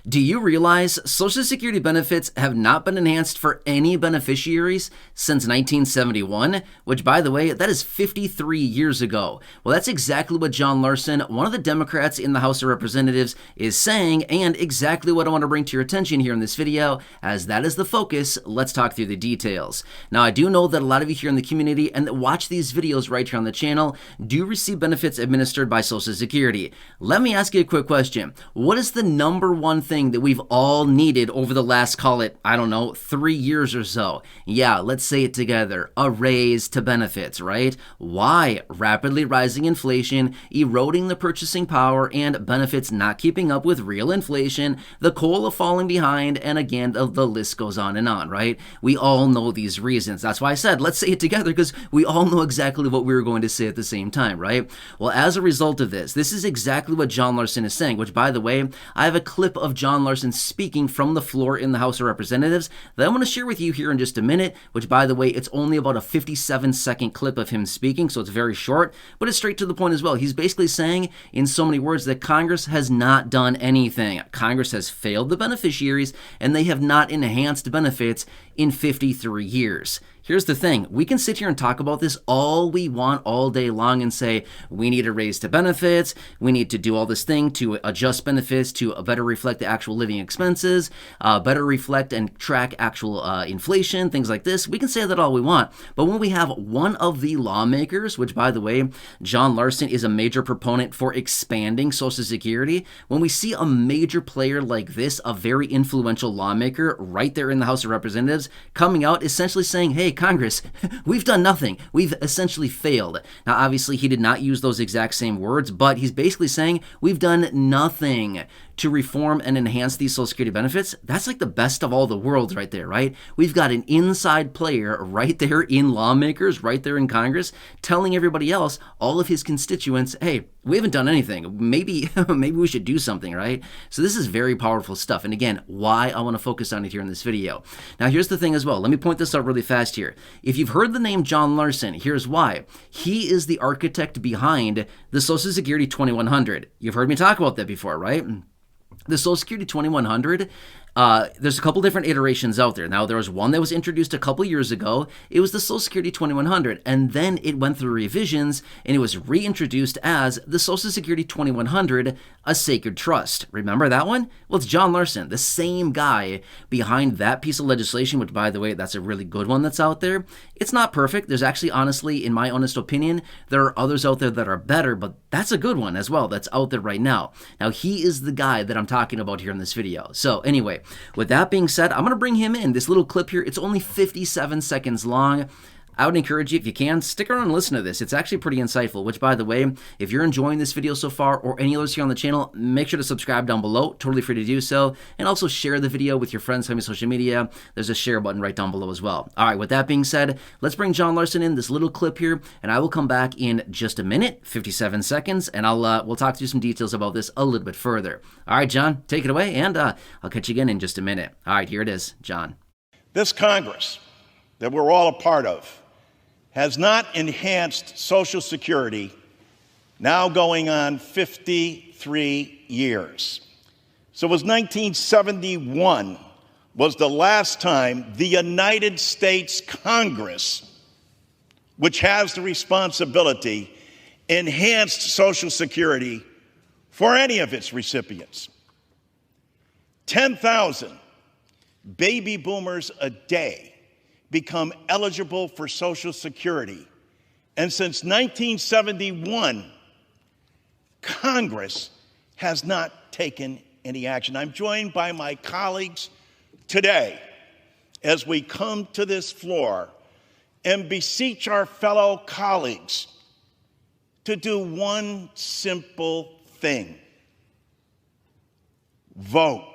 Do you realize Social Security benefits have not been enhanced for any beneficiaries since 1971? Which, by the way, that is 53 years ago. Well, that's exactly what John Larson, one of the Democrats in the House of Representatives, is saying, and exactly what I want to bring to your attention here in this video. As that is the focus, let's talk through the details. Now, I do know that a lot of you here in the community and that watch these videos right here on the channel do receive benefits administered by Social Security. Let me ask you a quick question. What is the number one thing that we've all needed over the last, call it, I don't know, 3 years or so? Yeah, let's say it together. A raise to benefits, right? Why? Rapidly rising inflation, eroding the purchasing power, and benefits not keeping up with real inflation, the COLA falling behind, and again, the list goes on, right? We all know these reasons. That's why I said, let's say it together, because we all know exactly what we were going to say at the same time, right? Well, as a result of this is exactly what John Larson is saying, which, by the way, I have a clip of John Larson speaking from the floor in the House of Representatives that I'm going to share with you here in just a minute, which, by the way, it's only about a 57-second clip of him speaking, so it's very short, but it's straight to the point as well. He's basically saying, in so many words, that Congress has not done anything. Congress has failed the beneficiaries, and they have not enhanced benefits in 53 years. Here's the thing. We can sit here and talk about this all we want all day long and say, we need a raise to benefits, we need to do all this thing to adjust benefits to better reflect the actual living expenses, better reflect and track actual inflation, things like this. We can say that all we want. But when we have one of the lawmakers, which, by the way, John Larson is a major proponent for expanding Social Security, when we see a major player like this, a very influential lawmaker right there in the House of Representatives, coming out essentially saying, hey, Congress, we've done nothing. We've essentially failed. Now, obviously, he did not use those exact same words, but he's basically saying we've done nothing to reform and enhance these Social Security benefits. That's like the best of all the worlds right there, right? We've got an inside player right there in lawmakers, right there in Congress, telling everybody else, all of his constituents, hey, we haven't done anything. Maybe we should do something, right? So this is very powerful stuff. And again, why I want to focus on it here in this video. Now, here's the thing as well. Let me point this out really fast here. If you've heard the name John Larson, here's why. He is the architect behind the Social Security 2100. You've heard me talk about that before, right? The Social Security 2100, there's a couple different iterations out there. Now, there was one that was introduced a couple years ago. It was the Social Security 2100, and then it went through revisions, and it was reintroduced as the Social Security 2100, a sacred trust. Remember that one? Well, it's John Larson, the same guy behind that piece of legislation, which, by the way, that's a really good one that's out there. It's not perfect. There's actually, honestly, in my honest opinion, there are others out there that are better, but that's a good one as well that's out there right now. Now, he is the guy that I'm talking about here in this video. So anyway, with that being said, I'm going to bring him in. This little clip here, it's only 57 seconds long. I would encourage you, if you can, stick around and listen to this. It's actually pretty insightful, which, by the way, if you're enjoying this video so far or any others here on the channel, make sure to subscribe down below. Totally free to do so. And also share the video with your friends on social media. There's a share button right down below as well. All right, with that being said, let's bring John Larson in, this little clip here, and I will come back in just a minute, 57 seconds, and we'll talk through some details about this a little bit further. All right, John, take it away, and I'll catch you again in just a minute. All right, here it is, John. This Congress that we're all a part of has not enhanced Social Security, now going on 53 years. So it was 1971 was the last time the United States Congress, which has the responsibility, enhanced Social Security for any of its recipients. 10,000 baby boomers a day become eligible for Social Security. And since 1971, Congress has not taken any action. I'm joined by my colleagues today as we come to this floor and beseech our fellow colleagues to do one simple thing: vote.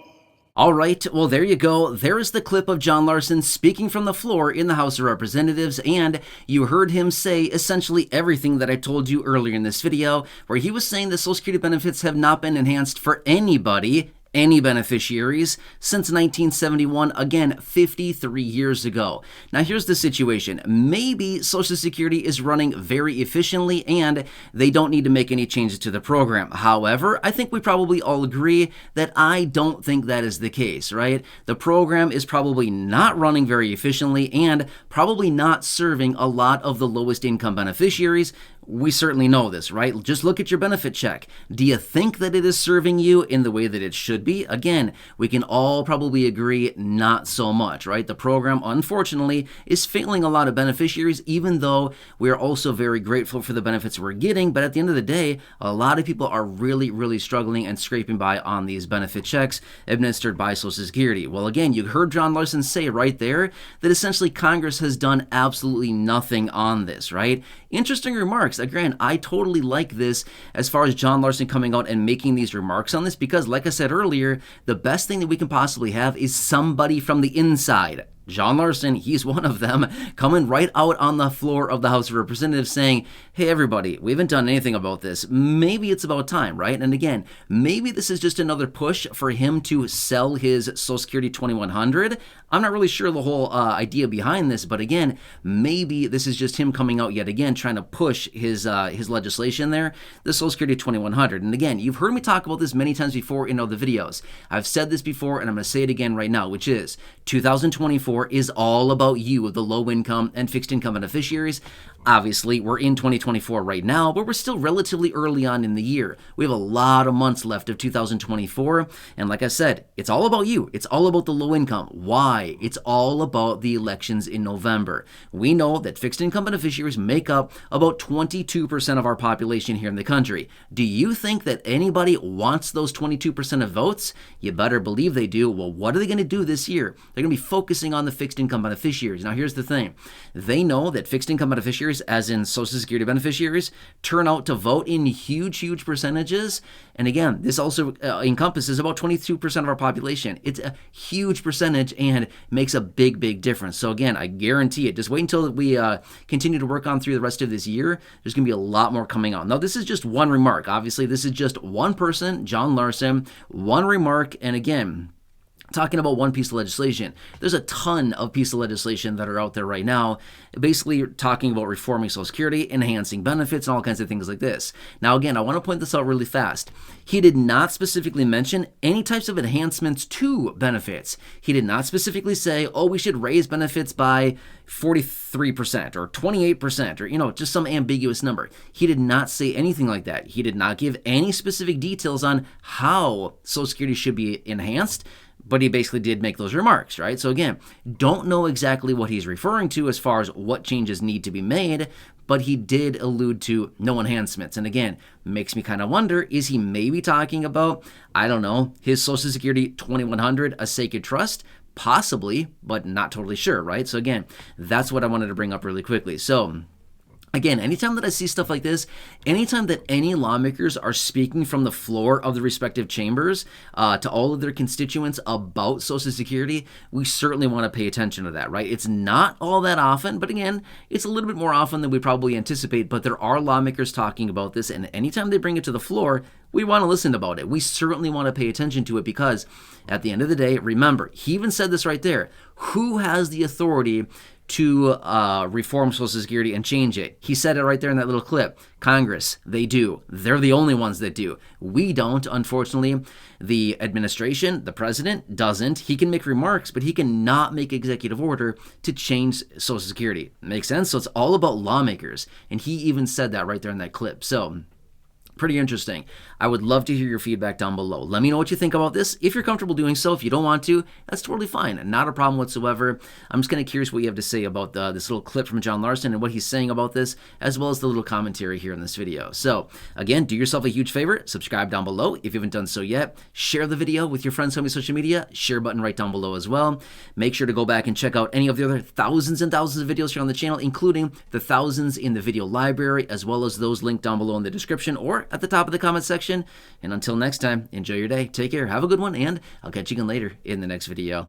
All right, well, there you go. There is the clip of John Larson speaking from the floor in the House of Representatives, and you heard him say essentially everything that I told you earlier in this video, where he was saying that Social Security benefits have not been enhanced for anybody any beneficiaries since 1971, again, 53 years ago. Now, here's the situation. Maybe Social Security is running very efficiently and they don't need to make any changes to the program. However, I think we probably all agree that I don't think that is the case, right? The program is probably not running very efficiently and probably not serving a lot of the lowest income beneficiaries. We certainly know this, right? Just look at your benefit check. Do you think that it is serving you in the way that it should be? Again, we can all probably agree not so much, right? The program, unfortunately, is failing a lot of beneficiaries, even though we are also very grateful for the benefits we're getting. But at the end of the day, a lot of people are really, really struggling and scraping by on these benefit checks administered by Social Security. Well, again, you heard John Larson say right there that essentially Congress has done absolutely nothing on this, right? Interesting remarks. Again, I totally like this as far as John Larson coming out and making these remarks on this because, like I said earlier, the best thing that we can possibly have is somebody from the inside. John Larson, he's one of them, coming right out on the floor of the House of Representatives saying, hey, everybody, we haven't done anything about this. Maybe it's about time, right? And again, maybe this is just another push for him to sell his Social Security 2100. I'm not really sure the whole idea behind this, but again, maybe this is just him coming out yet again, trying to push his legislation there, the Social Security 2100. And again, you've heard me talk about this many times before in other videos. I've said this before, and I'm going to say it again right now, which is 2024 is all about you, the low income and fixed income beneficiaries. Obviously, we're in 2024 right now, but we're still relatively early on in the year. We have a lot of months left of 2024. And like I said, it's all about you. It's all about the low income. Why? It's all about the elections in November. We know that fixed income beneficiaries make up about 22% of our population here in the country. Do you think that anybody wants those 22% of votes? You better believe they do. Well, what are they going to do this year? They're going to be focusing on the fixed income beneficiaries. Now, here's the thing. They know that fixed income beneficiaries, as in Social Security beneficiaries, turn out to vote in huge percentages. And again, this also encompasses about 22% of our population. It's a huge percentage and makes a big difference. So again, I guarantee it. Just wait until we continue to work on through the rest of this year. There's going to be a lot more coming out. Now, this is just one remark. Obviously, this is just one person, John Larson, one remark. And again, talking about one piece of legislation. There's a ton of pieces of legislation that are out there right now, basically talking about reforming Social Security, enhancing benefits, and all kinds of things like this. Now, again, I want to point this out really fast. He did not specifically mention any types of enhancements to benefits. He did not specifically say, oh, we should raise benefits by 43% or 28% or, just some ambiguous number. He did not say anything like that. He did not give any specific details on how Social Security should be enhanced. But he basically did make those remarks, right? So again, don't know exactly what he's referring to as far as what changes need to be made, but he did allude to no enhancements. And again, makes me kind of wonder, is he maybe talking about, I don't know, his Social Security 2100, a sacred trust? Possibly, but not totally sure, right? So again, that's what I wanted to bring up really quickly. So again, anytime that I see stuff like this, anytime that any lawmakers are speaking from the floor of the respective chambers to all of their constituents about Social Security, we certainly want to pay attention to that, right? It's not all that often, but again, it's a little bit more often than we probably anticipate, but there are lawmakers talking about this, and anytime they bring it to the floor, we want to listen about it. We certainly want to pay attention to it because at the end of the day, remember, he even said this right there, who has the authority to reform Social Security and change it? He said it right there in that little clip. Congress, they do. They're the only ones that do. We don't, unfortunately. The administration, the president, doesn't. He can make remarks, but he cannot make executive order to change Social Security. Makes sense? So it's all about lawmakers. And he even said that right there in that clip. So pretty interesting. I would love to hear your feedback down below. Let me know what you think about this. If you're comfortable doing so, if you don't want to, that's totally fine. Not a problem whatsoever. I'm just kind of curious what you have to say about this little clip from John Larson and what he's saying about this, as well as the little commentary here in this video. So again, do yourself a huge favor. Subscribe down below if you haven't done so yet. Share the video with your friends on social media. Share button right down below as well. Make sure to go back and check out any of the other thousands and thousands of videos here on the channel, including the thousands in the video library, as well as those linked down below in the description or at the top of the comment section. And until next time, enjoy your day, take care, have a good one, and I'll catch you again later in the next video.